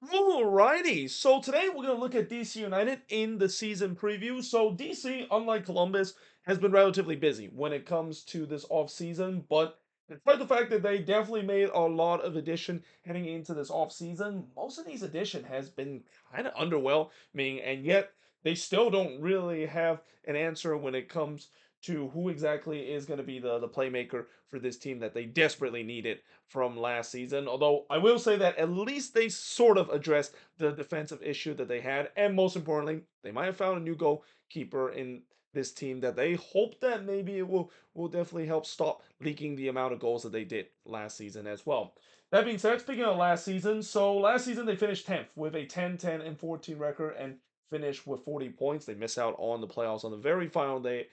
Alrighty, so today we're going to look at DC United in the season preview. So DC, unlike Columbus, has been relatively busy when it comes to this off-season, but despite the fact that they definitely made a lot of addition heading into this off-season, most of these addition has been kind of underwhelming, and yet they still don't really have an answer when it comes to who exactly is going to be the playmaker for this team that they desperately needed from last season. Although I will say that at least they sort of addressed the defensive issue that they had, and most importantly, they might have found a new goalkeeper in this team that they hope that maybe it will definitely help stop leaking the amount of goals that they did last season as well. That being said, speaking of last season, so last season they finished 10th with a 10-10-14 record and finished with 40 points. They missed out on the playoffs on the very final day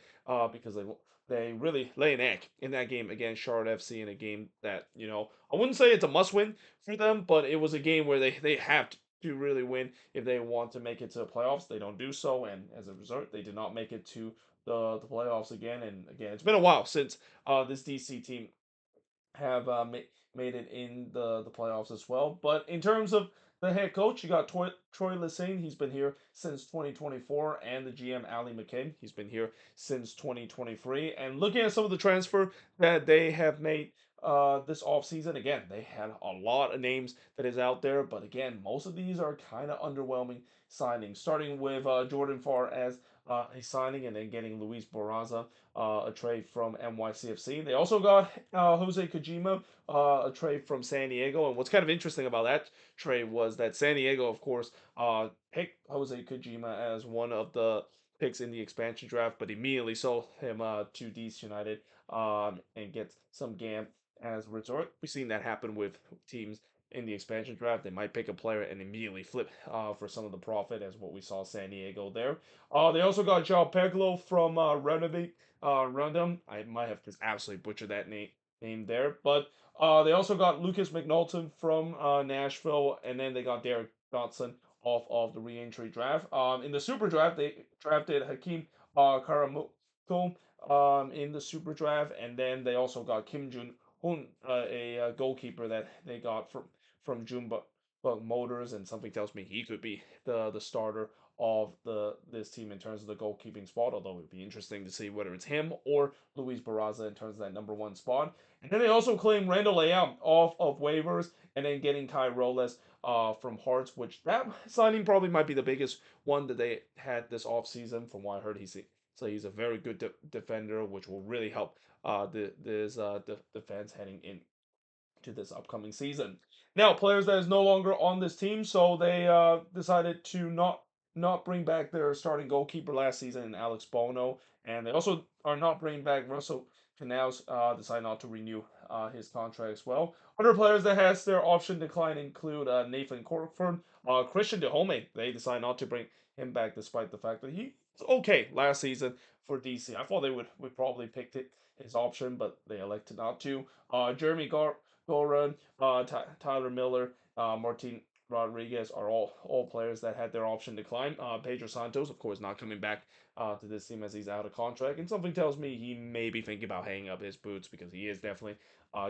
because they really lay an egg in that game against Charlotte FC in a game that, I wouldn't say it's a must win for them, but it was a game where they have to really win if they want to make it to the playoffs. They don't do so, and as a result, they did not make it to the playoffs again. And again, it's been a while since this DC team have made it in the playoffs as well. But in terms of the head coach, you got Troy Lesane. He's been here since 2024, and the GM Ali McKay. He's been here since 2023. And looking at some of the transfer that they have made this offseason, again, they had a lot of names that is out there, but again, most of these are kind of underwhelming signings. Starting with Jordan Farr as a signing, and then getting Luis Barraza, a trade from NYCFC. They also got Jose Kojima, a trade from San Diego. And what's kind of interesting about that trade was that San Diego, of course, picked Jose Kojima as one of the picks in the expansion draft, but immediately sold him to DC United and gets some GAM as a resort. We've seen that happen with teams in the expansion draft. They might pick a player and immediately flip for some of the profit, as what we saw San Diego there. They also got João Peglo from Random. I might have just absolutely butchered that name there, but they also got Lucas McNulton from Nashville, and then they got Derek Dotson off of the re-entry draft. In the super draft, they drafted Hakeem Karamoto in the super draft, and then they also got Kim Jun Hoon, a goalkeeper that they got from Junebug Motors, and something tells me he could be the starter of this team in terms of the goalkeeping spot. Although it'd be interesting to see whether it's him or Luis Barraza in terms of that number one spot. And then they also claimed Randall Leao off of waivers, and then getting Kai Roles from Hearts, which that signing probably might be the biggest one that they had this offseason. From what I heard, he's a very good defender, which will really help this defense heading in to this upcoming season. Now, players that is no longer on this team, so they decided to not bring back their starting goalkeeper last season, in Alex Bono, and they also are not bringing back Russell Canals. Decided not to renew his contract as well. Other players that has their option decline include Nathan Corkford, Christian DeHome. They decided not to bring him back despite the fact that he was okay last season for DC. I thought they would probably pick his option, but they elected not to. Jeremy Goran, Tyler Miller, Martin Rodriguez are all players that had their option decline. Pedro Santos, of course, not coming back to this team as he's out of contract, and something tells me he may be thinking about hanging up his boots because he is definitely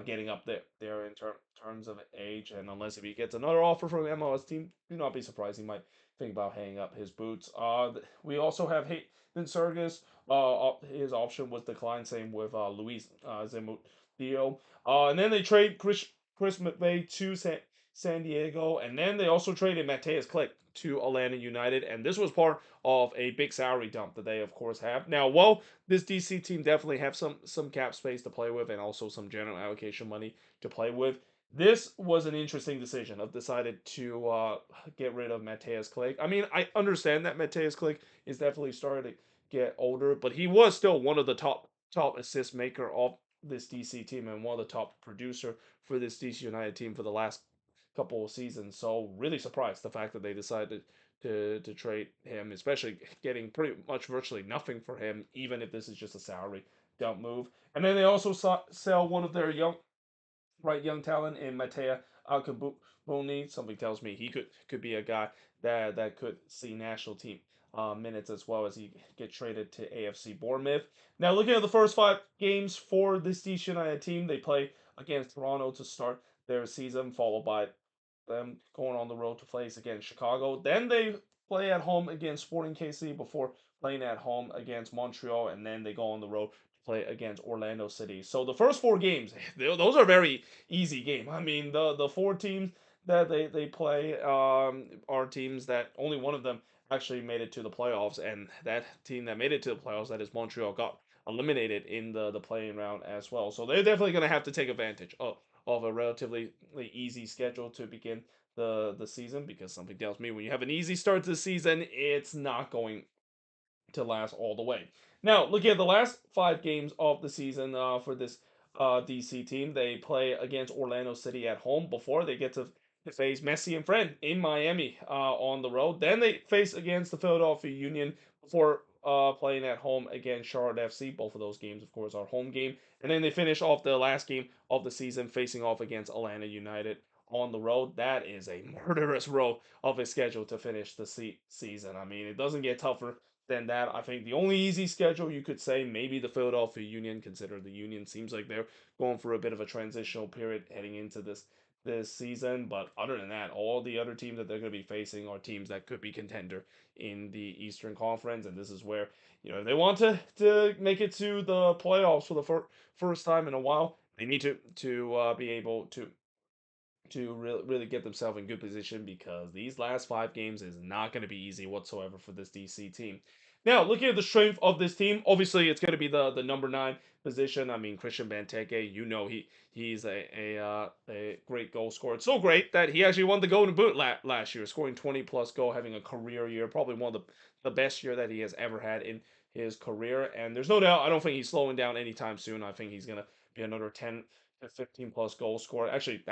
getting up there in terms of age. And unless if he gets another offer from MLS team, do not be surprised he might think about hanging up his boots. We also have Hayden Sergis. His option was declined. Same with Luis Zamudio. And then they trade Chris McVeigh to San Diego, and then they also traded Mateus Click to Atlanta United, and this was part of a big salary dump that they, of course, have now. Well, this DC team definitely have some cap space to play with, and also some general allocation money to play with. This was an interesting decision of decided to get rid of Mateus Click. I mean, I understand that Mateus Click is definitely starting to get older, but he was still one of the top assist maker of this DC team and one of the top producer for this DC United team for the last couple of seasons. So really surprised the fact that they decided to trade him, especially getting pretty much virtually nothing for him, even if this is just a salary dump move. And then they also sell one of their young talent in Matea Alcabuni. Something tells me he could be a guy that could see national team minutes as well as he get traded to AFC Bournemouth. Now, looking at the first 5 games for this DC United team, they play against Toronto to start their season, followed by them going on the road to face against Chicago. Then they play at home against Sporting KC before playing at home against Montreal, and then they go on the road to play against Orlando City. So the first four games, those are very easy game. I mean, the four teams that they play are teams that only one of them actually made it to the playoffs, and that team that made it to the playoffs, that is Montreal, got eliminated in the playing round as well. So they're definitely going to have to take advantage of a relatively easy schedule to begin the season, because something tells me when you have an easy start to the season, it's not going to last all the way. Now, looking at the last five games of the season for this DC team, they play against Orlando City at home before they get to face Messi and Friend in Miami on the road. Then they face against the Philadelphia Union before playing at home against Charlotte FC. Both of those games, of course, are home game. And then they finish off the last game of the season facing off against Atlanta United on the road. That is a murderous row of a schedule to finish the season. I mean, it doesn't get tougher than that. I think the only easy schedule you could say, maybe the Philadelphia Union, consider the Union seems like they're going for a bit of a transitional period heading into this season. But other than that, all the other teams that they're going to be facing are teams that could be contender in the Eastern Conference, and this is where, if they want to make it to the playoffs for the first time in a while, they need to be able to really get themselves in good position, because these last five games is not going to be easy whatsoever for this DC team. Now, looking at the strength of this team, obviously it's going to be the number nine position. I mean, Christian Benteke, he's a great goal scorer. It's so great that he actually won the Golden Boot last year, scoring 20 plus goal, having a career year, probably one of the best year that he has ever had in his career. And there's no doubt, I don't think he's slowing down anytime soon. I think he's going to be another 10 a 15 plus goal scorer. Actually,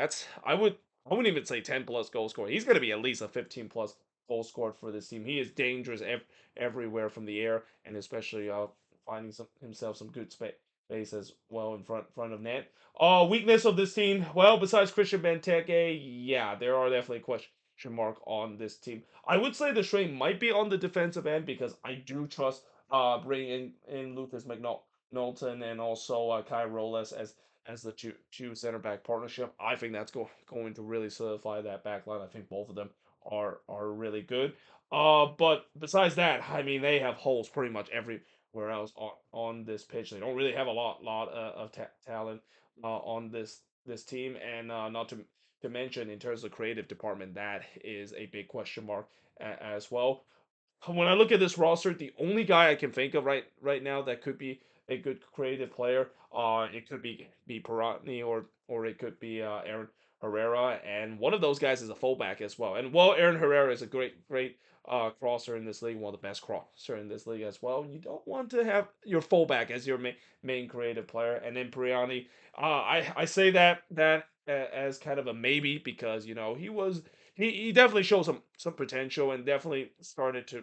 I wouldn't even say 10 plus goal scorer. He's going to be at least a 15 plus goal scorer for this team. He is dangerous everywhere from the air, and especially finding himself some good space as well in front of net. Weakness of this team. Well, besides Christian Benteke, yeah, there are definitely question mark on this team. I would say the strain might be on the defensive end, because I do trust bringing in Lucas McNulton and also Kai Roles as the two center back partnership. I think that's going to really solidify that back line. I think both of them are really good. But besides that, I mean, they have holes pretty much everywhere else on this pitch. They don't really have a lot of talent on this team, and not to mention in terms of creative department, that is a big question mark as well. When I look at this roster, the only guy I can think of right now that could be a good creative player, it could be Pirani, or it could be Aaron Herrera, and one of those guys is a fullback as well. And while Aaron Herrera is a great crosser in this league, one of the best crosser in this league as well, you don't want to have your fullback as your main creative player. And then Pirani, I say that as kind of a maybe, because he definitely showed some potential, and definitely started to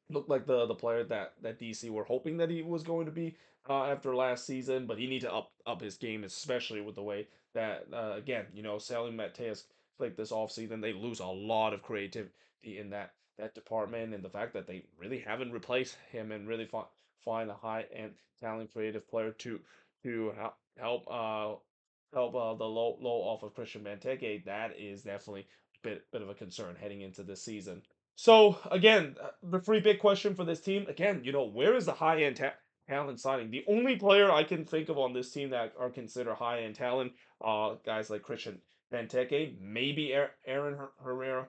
look like the player that DC were hoping that he was going to be after last season. But he need to up his game, especially with the way that again, selling Mateus like this offseason, they lose a lot of creativity in that department, and the fact that they really haven't replaced him and really find a high end talent creative player to help the low off of Christian Benteke, that is definitely bit of a concern heading into this season. So again, the free big question for this team again, where is the high end talent signing? The only player I can think of on this team that are considered high end talent, guys like Christian Benteke, maybe Aaron Herrera,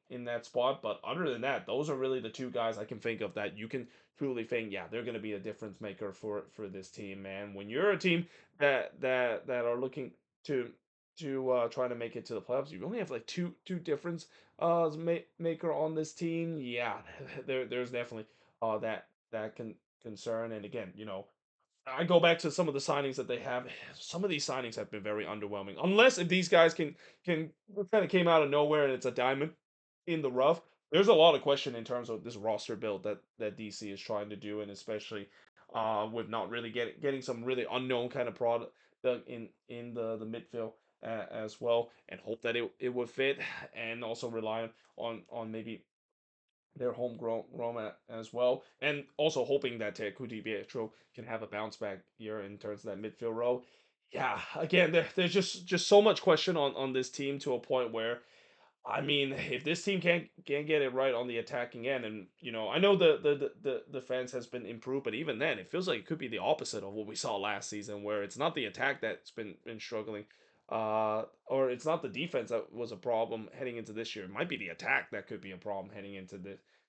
in that spot. But other than that, those are really the two guys I can think of that you can truly think, yeah, they're going to be a difference maker for this team, man. When you're a team that are looking to try to make it to the playoffs, you only have like two difference maker on this team. Yeah, there's definitely that concern. And again, I go back to some of the signings that they have. Some of these signings have been very underwhelming. Unless if these guys can kind of came out of nowhere and it's a diamond in the rough. There's a lot of question in terms of this roster build that DC is trying to do, and especially with not really getting some really unknown kind of product in the midfield as well, and hope that it would fit, and also rely on maybe their homegrown Roma as well, and also hoping that Kuti Pietro can have a bounce back year in terms of that midfield role. Yeah, again, there's just so much question on this team to a point where I mean, if this team can't get it right on the attacking end, and I know the defense has been improved, but even then, it feels like it could be the opposite of what we saw last season, where it's not the attack that's been struggling, or it's not the defense that was a problem heading into this year. It might be the attack that could be a problem heading into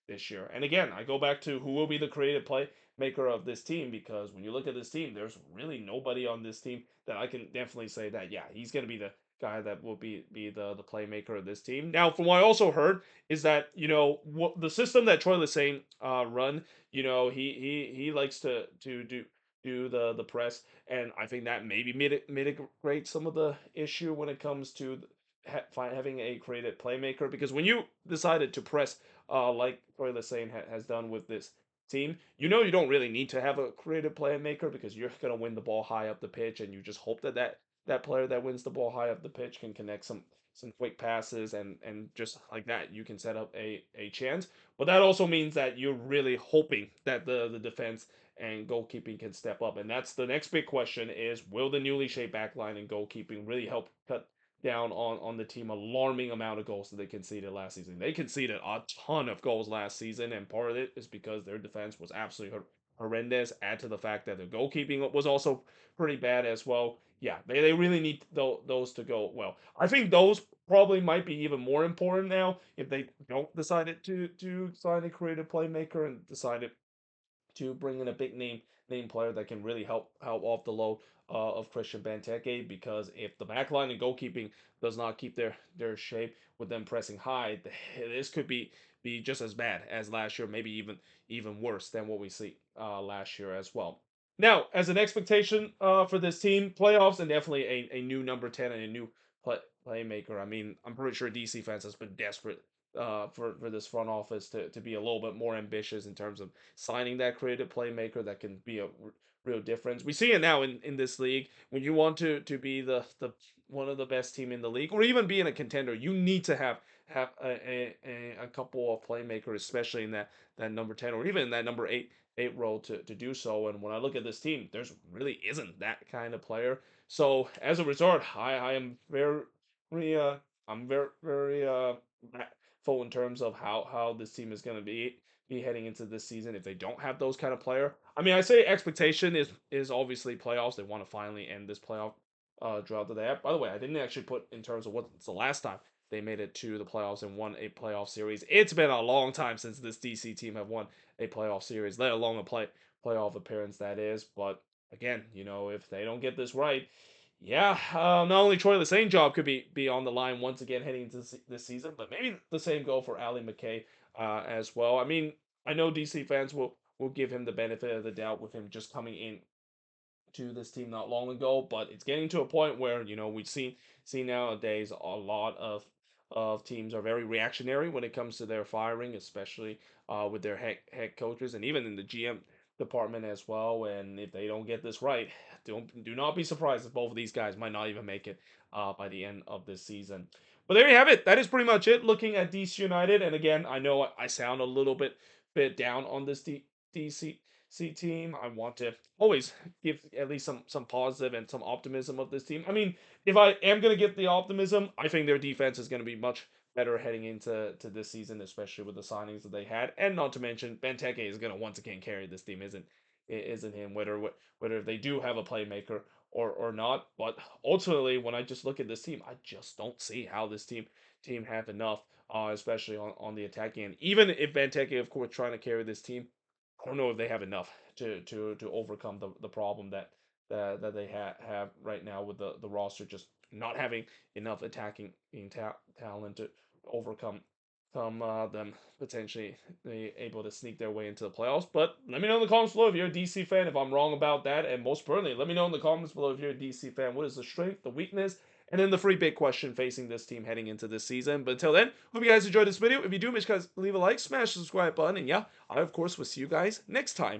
this year. And again, I go back to who will be the creative play maker of this team, because when you look at this team, there's really nobody on this team that I can definitely say that yeah, he's going to be the guy that will be the playmaker of this team. Now, from what I also heard is that the system that Troy Lesesne run, he likes to do the press, and I think that maybe mitigate some of the issue when it comes to having a creative playmaker, because when you decided to press like Troy Lesesne has done with this team, you don't really need to have a creative playmaker, because you're going to win the ball high up the pitch, and you just hope that player that wins the ball high up the pitch can connect some quick passes, and just like that you can set up a chance. But that also means that you're really hoping that the defense and goalkeeping can step up. And that's the next big question: is will the newly shaped backline and goalkeeping really help cut down on the team alarming amount of goals that they conceded last season? They conceded a ton of goals last season, and part of it is because their defense was absolutely horrendous. Add to the fact that their goalkeeping was also pretty bad as well. Yeah, they really need those to go well. I think those probably might be even more important now if they don't decide to sign a creative playmaker and decided to bring in a big name player that can really help off the load of Christian Benteke. Because if the backline and goalkeeping does not keep their shape with them pressing high, this could be just as bad as last year, maybe even worse than what we see last year as well. Now, as an expectation for this team, playoffs, and definitely a new number 10 and a new playmaker. I mean, I'm pretty sure DC fans has been desperate for this front office to be a little bit more ambitious in terms of signing that creative playmaker that can be a real difference. We see it now in this league. When you want to be the one of the best team in the league, or even being a contender, you need to have a couple of playmakers, especially in that number 10, or even in that number eight role to do so. And when I look at this team, there's really isn't that kind of player. So as a result, I am I'm very full in terms of how this team is going to be heading into this season if they don't have those kind of player. I mean, I say expectation is obviously playoffs. They want to finally end this playoff drought that they have. By the way, I didn't actually put in terms of what's the last time they made it to the playoffs and won a playoff series. It's been a long time since this DC team have won a playoff series, let alone a playoff appearance, that is. But again, if they don't get this right, yeah, not only Troy Lesesne's job could be on the line once again heading into this season, but maybe the same go for Ali McKay as well. I mean, I know DC fans will give him the benefit of the doubt with him just coming in to this team not long ago, but it's getting to a point where we've seen nowadays a lot of teams are very reactionary when it comes to their firing, especially with their head coaches and even in the GM department as well. And if they don't get this right, do not be surprised if both of these guys might not even make it by the end of this season. But there you have it. That is pretty much it. Looking at DC United, and again, I know I sound a little bit down on this DC team. I want to always give at least some positive and some optimism of this team. I mean, if I am gonna get the optimism, I think their defense is gonna be much better heading into this season, especially with the signings that they had, and not to mention Benteke is gonna once again carry this team. Isn't him, whether they do have a playmaker or not. But ultimately, when I just look at this team, I just don't see how this team have enough, especially on the attacking end. Even if Benteke, of course, trying to carry this team, I don't know if they have enough to overcome the problem that they have right now with the roster just not having enough attacking talent to overcome them potentially be able to sneak their way into the playoffs. But let me know in the comments below if you're a DC fan, if I'm wrong about that, and most importantly, let me know in the comments below if you're a DC fan. What is the strength, the weakness, and then the free big question facing this team heading into this season. But until then, hope you guys enjoyed this video. If you do, make sure you guys leave a like, smash the subscribe button, and yeah, I of course will see you guys next time.